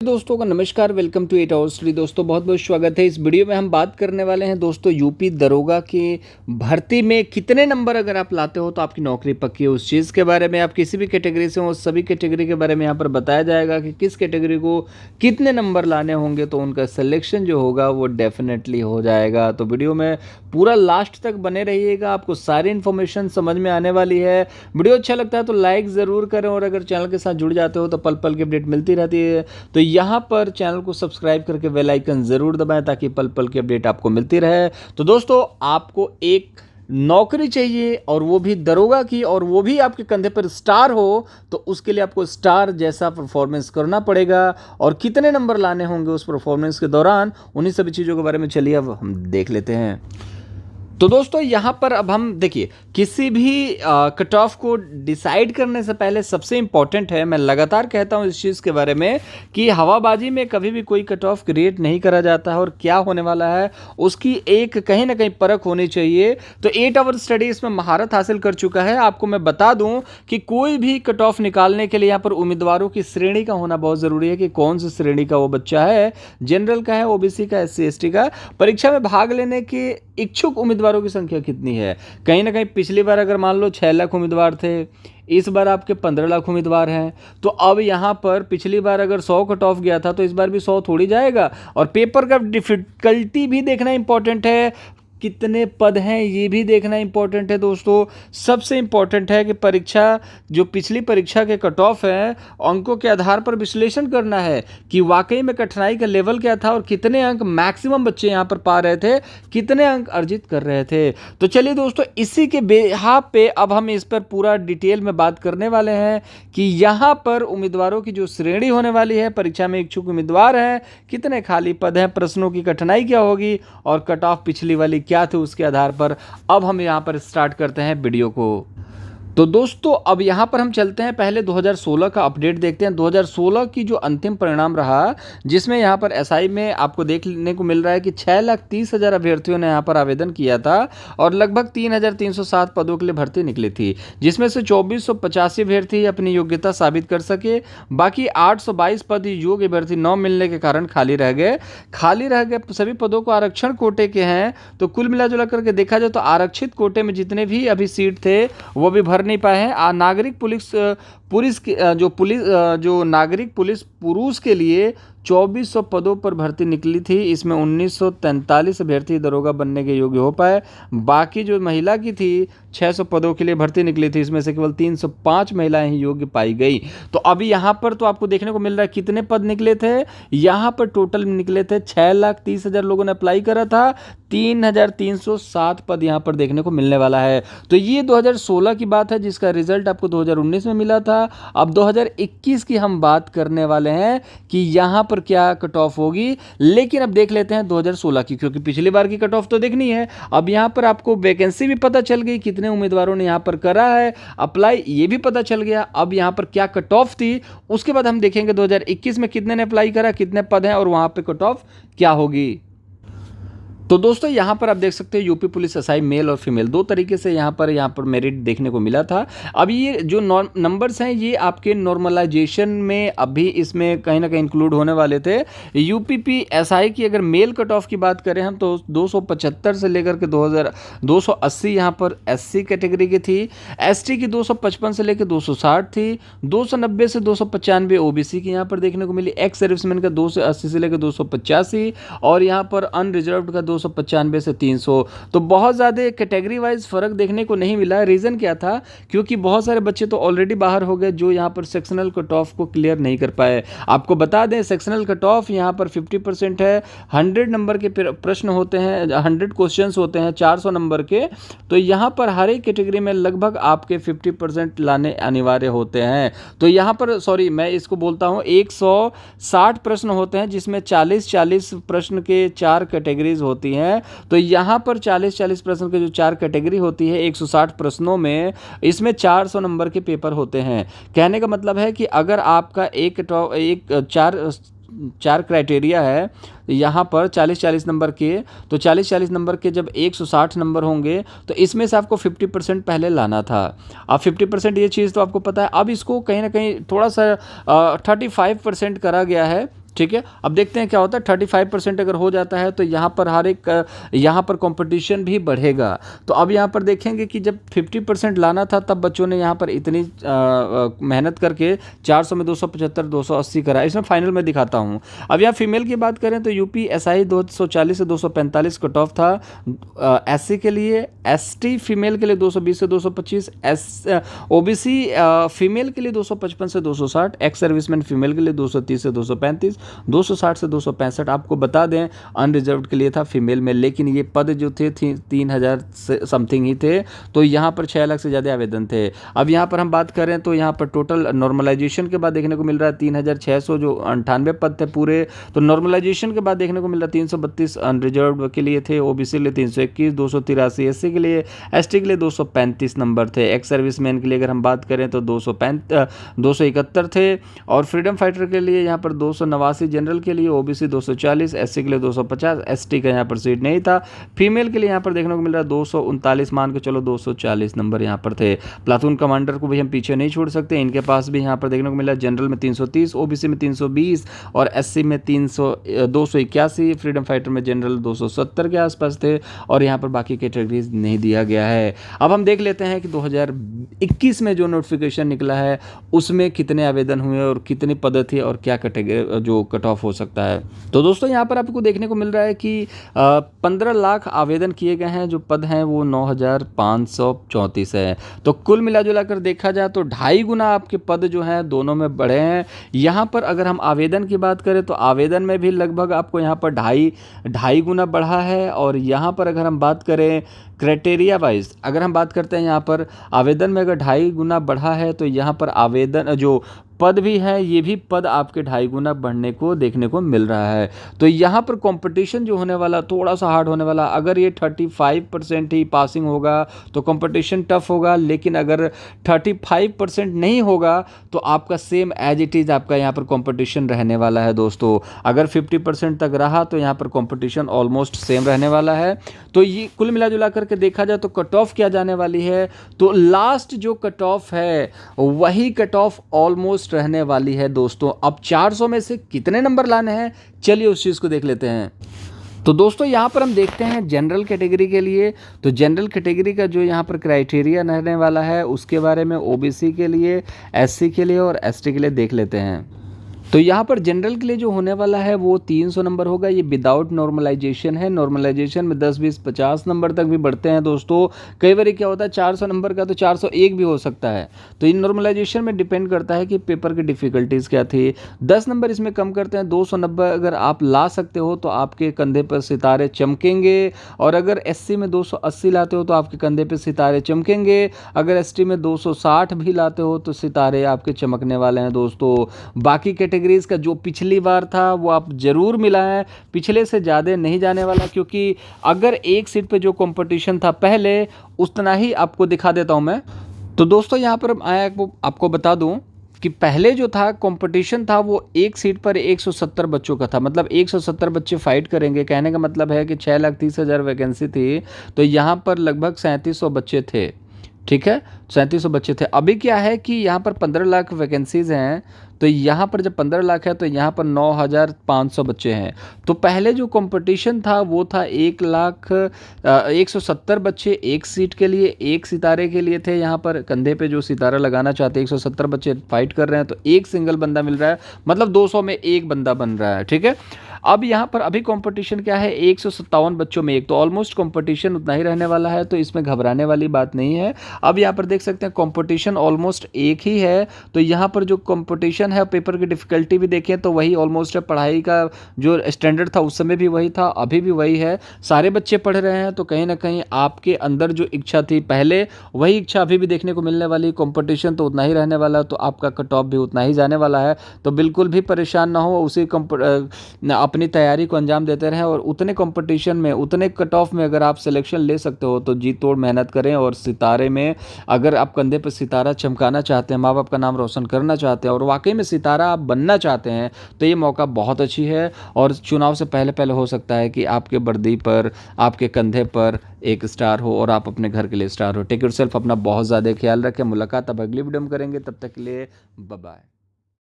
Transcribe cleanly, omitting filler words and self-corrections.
दोस्तों का नमस्कार, वेलकम टू 8 आवर्स स्टडी। दोस्तों बहुत बहुत स्वागत है। इस वीडियो में हम बात करने वाले हैं दोस्तों यूपी दरोगा की भर्ती में कितने नंबर अगर आप लाते हो तो आपकी नौकरी पक्की है। उस चीज़ के बारे में, आप किसी भी कैटेगरी से हो, सभी कैटेगरी के बारे में यहाँ पर बताया जाएगा कि किस कैटेगरी को कितने नंबर लाने होंगे तो उनका सिलेक्शन जो होगा वो डेफिनेटली हो जाएगा। तो वीडियो में पूरा लास्ट तक बने रहिएगा, आपको सारी इन्फॉर्मेशन समझ में आने वाली है। वीडियो अच्छा लगता है तो लाइक ज़रूर करें और अगर चैनल के साथ जुड़ जाते हो तो पल पल की अपडेट मिलती रहती है। तो यहाँ पर चैनल को सब्सक्राइब करके बेल आइकन ज़रूर दबाएं ताकि पल पल की अपडेट आपको मिलती रहे। तो दोस्तों आपको एक नौकरी चाहिए और वो भी दरोगा की, और वो भी आपके कंधे पर स्टार हो, तो उसके लिए आपको स्टार जैसा परफॉर्मेंस करना पड़ेगा। और कितने नंबर लाने होंगे उस परफॉर्मेंस के दौरान, उन्हीं सभी चीज़ों के बारे में चलिए अब हम देख लेते हैं। तो दोस्तों यहाँ पर अब हम देखिए, किसी भी कट ऑफ को डिसाइड करने से पहले सबसे इंपॉर्टेंट है, मैं लगातार कहता हूँ इस चीज़ के बारे में कि हवाबाजी में कभी भी कोई कट ऑफ क्रिएट नहीं करा जाता है और क्या होने वाला है उसकी एक कहीं ना कहीं परख होनी चाहिए। तो 8 आवर स्टडी इसमें महारत हासिल कर चुका है। आपको मैं बता दूं कि कोई भी कट ऑफ निकालने के लिए यहाँ पर उम्मीदवारों की श्रेणी का होना बहुत ज़रूरी है कि कौन सी श्रेणी का वो बच्चा है, जनरल का है, ओबीसी का, SC ST का। परीक्षा में भाग लेने के इच्छुक उम्मीदवारों की संख्या कितनी है, कहीं ना कहीं पिछली बार अगर मान लो 6 लाख उम्मीदवार थे, इस बार आपके 15 लाख उम्मीदवार हैं। तो अब यहाँ पर पिछली बार अगर 100 कट ऑफ गया था तो इस बार भी 100 थोड़ी जाएगा। और पेपर का डिफिकल्टी भी देखना इंपॉर्टेंट है, कितने पद हैं ये भी देखना इंपॉर्टेंट है। दोस्तों सबसे इंपॉर्टेंट है कि परीक्षा जो पिछली परीक्षा के कट ऑफ है, अंकों के आधार पर विश्लेषण करना है कि वाकई में कठिनाई का लेवल क्या था और कितने अंक मैक्सिमम बच्चे यहाँ पर पा रहे थे, कितने अंक अर्जित कर रहे थे। तो चलिए दोस्तों, इसी के बेहाब पे अब हम इस पर पूरा डिटेल में बात करने वाले हैं कि यहाँ पर उम्मीदवारों की जो श्रेणी होने वाली है, परीक्षा में इच्छुक उम्मीदवार हैं, कितने खाली पद हैं, प्रश्नों की कठिनाई क्या होगी और कट ऑफ पिछली वाली क्या थे, उसके आधार पर अब हम यहां पर स्टार्ट करते हैं वीडियो को। तो दोस्तों अब यहाँ पर हम चलते हैं, पहले 2016 का अपडेट देखते हैं। 2016 की जो अंतिम परिणाम रहा, जिसमें यहाँ पर SI में आपको देखने को मिल रहा है कि 6,30,000 अभ्यर्थियों ने यहाँ पर आवेदन किया था और लगभग 3,307 पदों के लिए भर्ती निकली थी, जिसमें से 2,485 अभ्यर्थी अपनी योग्यता साबित कर सके। बाकी 822 पद योग्य अभ्यर्थी न मिलने के कारण खाली रह गए। सभी पदों को आरक्षण कोटे के हैं। तो कुल मिलाजुला करके देखा जाए तो आरक्षित कोटे में जितने भी अभी सीट थे वो भी भर नहीं पाए हैं। नागरिक पुलिस पुरुष के लिए 2400 पदों पर भर्ती निकली थी। इसमें 1943 अभ्यर्थी दरोगा बनने के योग्य हो पाए। बाकी जो महिला की थी 600 पदों के लिए भर्ती निकली थी, इसमें से केवल 305 महिलाएं ही योग्य पाई गई। तो अभी यहाँ पर तो आपको देखने को मिल रहा है कितने पद निकले थे, यहाँ पर टोटल निकले थे 6,30,000 लोगों ने अप्लाई करा था, 3,307 पद यहाँ पर देखने को मिलने वाला है। तो ये 2016 की बात है, जिसका रिजल्ट आपको 2019 में मिला था। अब 2021 की हम बात करने वाले हैं कि यहाँ पर क्या कट ऑफ होगी, लेकिन अब देख लेते हैं 2016 की, क्योंकि पिछली बार की कट ऑफ तो देखनी है। अब यहाँ पर आपको वैकेंसी भी पता चल गई, कितने उम्मीदवारों ने यहाँ पर करा है अप्लाई, ये भी पता चल गया। अब यहाँ पर क्या कट ऑफ थी, उसके बाद हम देखेंगे 2021 में कितने ने अप्लाई करा, कितने पद हैं और वहाँ पर कट ऑफ क्या होगी। तो दोस्तों यहाँ पर आप देख सकते हैं यूपी पुलिस SI मेल और फीमेल दो तरीके से यहाँ पर मेरिट देखने को मिला था। अब ये जो नंबर्स हैं ये आपके नॉर्मलाइजेशन में अभी इसमें कहीं ना कहीं इंक्लूड होने वाले थे। यूपीपी SI की अगर मेल कट ऑफ की बात करें हम तो 275 से लेकर के 280 यहाँ पर SC कैटेगरी की थी, ST की 255 से लेकर 260 थी, 290 से 295 OBC की यहाँ पर देखने को मिली, एक्स सर्विसमैन का 280 से लेकर 285 और यहाँ पर अनरिजर्व्ड का 295 से 300। तो बहुत ज़्यादा कैटेगरी वाइज फ़र्क देखने को नहीं मिला। रीज़न क्या था, क्योंकि बहुत सारे बच्चे तो ऑलरेडी बाहर हो गए जो यहाँ पर सेक्शनल कट ऑफ को क्लियर नहीं कर पाए। आपको बता दें सेक्शनल कट ऑफ यहाँ पर 50% है, 100 नंबर के प्रश्न होते हैं, 100 क्वेश्चंस होते हैं 400 नंबर के। तो यहाँ पर हर एक कैटेगरी में लगभग आपके 50% लाने अनिवार्य होते हैं। तो यहाँ पर मैं इसको बोलता हूँ 160 प्रश्न होते हैं, जिसमें 40-40 प्रश्न के 4 कैटेगरीज होती हैं। तो यहां पर 40-40 प्रश्न के जो 4 कैटेगरी होती है 160 प्रश्नों में, इसमें 400 नंबर के पेपर होते हैं। कहने का मतलब है कि अगर आपका चार क्राइटेरिया है यहाँ पर 40-40 नंबर के, तो 40-40 नंबर के जब 160 नंबर होंगे तो इसमें से आपको 50% पहले लाना था। अब 50% ये चीज़ तो आपको पता है। अब इसको कहीं ना कहीं थोड़ा सा 35% करा गया है ठीक है। अब देखते हैं क्या होता है, 35% अगर हो जाता है तो यहाँ पर यहाँ पर कंपटीशन भी बढ़ेगा। तो अब यहाँ पर देखेंगे कि जब 50% लाना था तब बच्चों ने यहाँ पर इतनी मेहनत करके 400 में 275 280 करा। इसमें फाइनल में दिखाता हूँ। अब यहाँ फीमेल की बात करें तो यूपी एसआई 240 से 245 कट ऑफ था एससी के लिए, एसटी फीमेल के लिए 220 से 225, ओबीसी फीमेल के लिए 255 से 260, एक्स सर्विसमैन फीमेल के लिए 230 से 235, 260 से 265। आपको बता दें अनरिजर्व्ड के लिए था फीमेल में, लेकिन ये पद जो थे 3000 से समथिंग ही थे, तो यहाँ पर 6 लाख से ज़्यादा आवेदन थे। अब यहाँ पर हम बात करें तो यहाँ पर टोटल नॉर्मलाइजेशन के बाद देखने को मिल रहा है 3600 जो 98 पद थे पूरे, तो नॉर्मलाइजेशन के बाद देखने को मिल रहा है 332 अनरिजर्व्ड के लिए थे, ओबीसी के लिए 321, 283 एससी के लिए, एसटी के लिए 235 नंबर थे, एक्स सर्विसमैन के लिए अगर हम बात करें तो 271 थे, और फ्रीडम फाइटर के लिए यहाँ पर 289, जनरल के लिए ओबीसी 240, एससी के लिए 250, एसटी का यहाँ पर सीट नहीं था। फीमेल के लिए यहाँ पर देखने को मिल रहा है 239, मान के चलो 240 नंबर यहाँ पर थे। प्लाटून कमांडर को भी हम पीछे नहीं छोड़ सकते, इनके पास भी यहाँ पर देखने को मिला जनरल में 330, ओबीसी में 320 और एससी में 281, फ्रीडम फाइटर में जनरल 270 के आसपास थे, और यहाँ पर बाकी कैटेगरीज नहीं दिया गया है। अब हम देख लेते हैं कि 2021 में जो नोटिफिकेशन निकला है उसमें कितने आवेदन हुए और कितने पद थे और क्या कैटेगरी जो कट ऑफ हो सकता है। तो दोस्तों यहाँ पर आपको देखने को मिल रहा है कि 15 लाख आवेदन किए गए हैं, जो पद हैं वो 9534 है। तो कुल मिलाजुला कर देखा जाए तो 2.5 गुना आपके पद जो हैं दोनों में बढ़े हैं। यहाँ पर अगर हम आवेदन की बात करें तो आवेदन में भी लगभग आपको यहाँ पर 2.5 गुना बढ़ा है, और यहाँ पर अगर हम बात करें क्राइटेरिया वाइज, अगर हम बात करते हैं यहाँ पर आवेदन में अगर 2.5 गुना बढ़ा है तो यहाँ पर आवेदन जो पद भी है ये भी पद आपके 2.5 गुना बढ़ने को देखने को मिल रहा है। तो यहाँ पर कंपटीशन जो होने वाला थोड़ा सा हार्ड होने वाला। अगर ये 35% ही पासिंग होगा तो कंपटीशन टफ होगा, लेकिन अगर 35% नहीं होगा तो आपका सेम एज इट इज़ आपका यहाँ पर कंपटीशन रहने वाला है दोस्तों। अगर 50% तक रहा तो यहाँ पर कंपटीशन ऑलमोस्ट सेम रहने वाला है। तो ये कुल मिला जुला करके देखा जाए तो कट ऑफ क्या जाने वाली है, तो लास्ट जो कट ऑफ है वही कट ऑफ ऑलमोस्ट रहने वाली है दोस्तों। अब 400 में से कितने नंबर लाने हैं, चलिए उस चीज़ को देख लेते हैं। तो दोस्तों यहाँ पर हम देखते हैं जनरल कैटेगरी के लिए, तो जनरल कैटेगरी का जो यहाँ पर क्राइटेरिया रहने वाला है उसके बारे में ओबीसी के लिए, एससी के लिए और एसटी के लिए देख लेते हैं। तो यहाँ पर जनरल के लिए जो होने वाला है वो 300 नंबर होगा। ये विदाउट नॉर्मलाइजेशन है। नॉर्मलाइजेशन में 10, 20, 50 नंबर तक भी बढ़ते हैं दोस्तों। कई बार क्या होता है 400 नंबर का तो 401 भी हो सकता है। तो इन नॉर्मलाइजेशन में डिपेंड करता है कि पेपर की डिफ़िकल्टीज़ क्या थी। 10 नंबर इसमें कम करते हैं। 290 अगर आप ला सकते हो तो आपके कंधे पर सितारे चमकेंगे, और अगर एससी में 280 लाते हो तो आपके कंधे पर सितारे चमकेंगे। अगर एसटी में 260 भी लाते हो तो सितारे आपके चमकने वाले हैं दोस्तों। बाकी कैटेगरीज का जो पिछली बार था वो आप जरूर मिलाएं, पिछले से ज़्यादा नहीं जाने वाला, क्योंकि अगर एक सीट पे जो कंपटीशन था पहले उतना ही आपको दिखा देता हूं मैं। तो दोस्तों यहाँ पर आया आपको बता दूं कि पहले जो था कंपटीशन था वो एक सीट पर 170 बच्चों का था, मतलब 170 बच्चे फाइट करेंगे। कहने का मतलब है कि 6,30,000 वैकेंसी थी, तो यहाँ पर लगभग 3700 बच्चे थे। ठीक है, 3700 बच्चे थे। अभी क्या है कि यहाँ पर 15 लाख वैकेंसीज हैं, तो यहाँ पर जब 15 लाख है तो यहाँ पर 9,500 बच्चे हैं। तो पहले जो कंपटीशन था वो था 1,170 बच्चे एक सीट के लिए, एक सितारे के लिए थे। यहाँ पर कंधे पे जो सितारा लगाना चाहते 170 बच्चे फाइट कर रहे हैं, तो एक सिंगल बंदा मिल रहा है, मतलब 200 में एक बंदा बन रहा है। ठीक है, अब यहाँ पर अभी कंपटीशन क्या है 157 बच्चों में एक, तो ऑलमोस्ट कंपटीशन उतना ही रहने वाला है, तो इसमें घबराने वाली बात नहीं है। अब यहाँ पर देख सकते हैं कंपटीशन ऑलमोस्ट एक ही है। तो यहाँ पर जो कंपटीशन है, पेपर की डिफ़िकल्टी भी देखें तो वही ऑलमोस्ट है। पढ़ाई का जो स्टैंडर्ड था उस समय भी वही था, अभी भी वही है। सारे बच्चे पढ़ रहे हैं, तो कहीं ना कहीं आपके अंदर जो इच्छा थी पहले वही इच्छा अभी भी देखने को मिलने वाली। कंपटीशन तो उतना ही रहने वाला है, तो आपका कट ऑफ भी उतना ही जाने वाला है। तो बिल्कुल भी परेशान ना हो, उसी अपनी तैयारी को अंजाम देते रहें, और उतने कंपटीशन में उतने कट ऑफ में अगर आप सिलेक्शन ले सकते हो तो जी तोड़ मेहनत करें। और सितारे में अगर आप कंधे पर सितारा चमकाना चाहते हैं, माँ बाप का नाम रोशन करना चाहते हैं और वाकई में सितारा आप बनना चाहते हैं, तो ये मौका बहुत अच्छी है। और चुनाव से पहले पहले हो सकता है कि आपके वर्दी पर, आपके कंधे पर एक स्टार हो और आप अपने घर के लिए स्टार हो। टेक योरसेल्फ, अपना बहुत ज़्यादा ख्याल रखें। मुलाकात अब अगली वीडियो में करेंगे, तब तक के लिए बाय बाय।